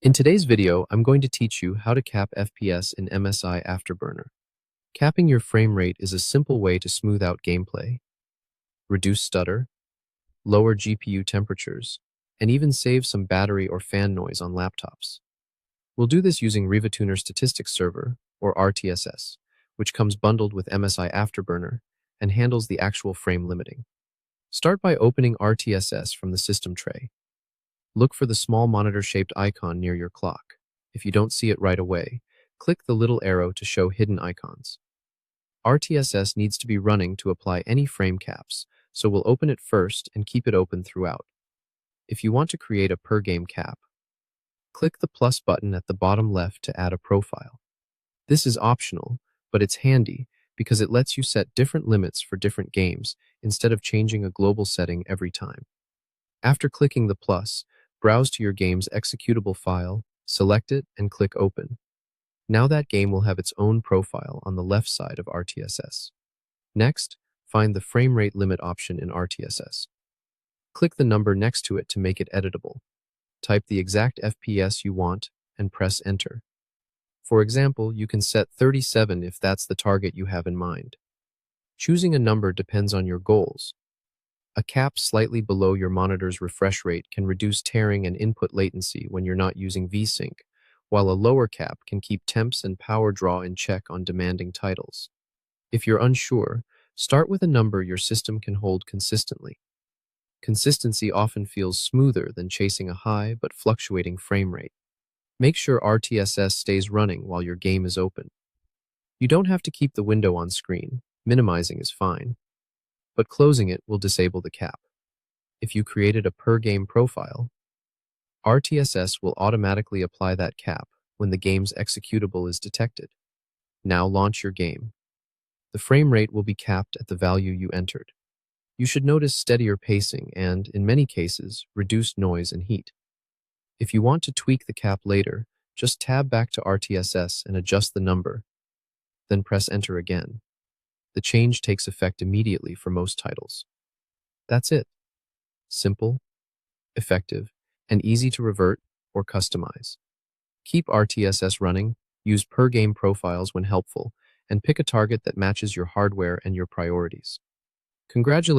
In today's video, I'm going to teach you how to cap FPS in MSI Afterburner. Capping your frame rate is a simple way to smooth out gameplay, reduce stutter, lower GPU temperatures, and even save some battery or fan noise on laptops. We'll do this using RivaTuner Statistics Server, or RTSS, which comes bundled with MSI Afterburner and handles the actual frame limiting. Start by opening RTSS from the system tray. Look for the small monitor-shaped icon near your clock. If you don't see it right away, click the little arrow to show hidden icons. RTSS needs to be running to apply any frame caps, so we'll open it first and keep it open throughout. If you want to create a per-game cap, click the plus button at the bottom left to add a profile. This is optional, but it's handy because it lets you set different limits for different games instead of changing a global setting every time. After clicking the plus, browse to your game's executable file, select it, and click Open. Now that game will have its own profile on the left side of RTSS. Next, find the frame rate limit option in RTSS. Click the number next to it to make it editable. Type the exact FPS you want and press Enter. For example, you can set 37 if that's the target you have in mind. Choosing a number depends on your goals. A cap slightly below your monitor's refresh rate can reduce tearing and input latency when you're not using VSync, while a lower cap can keep temps and power draw in check on demanding titles. If you're unsure, start with a number your system can hold consistently. Consistency often feels smoother than chasing a high but fluctuating frame rate. Make sure RTSS stays running while your game is open. You don't have to keep the window on screen. Minimizing is fine, but closing it will disable the cap. If you created a per-game profile, RTSS will automatically apply that cap when the game's executable is detected. Now launch your game. The frame rate will be capped at the value you entered. You should notice steadier pacing and, in many cases, reduced noise and heat. If you want to tweak the cap later, just tab back to RTSS and adjust the number, then press Enter again. The change takes effect immediately for most titles. That's it. Simple, effective, and easy to revert or customize. Keep RTSS running, use per-game profiles when helpful, and pick a target that matches your hardware and your priorities. Congratulations.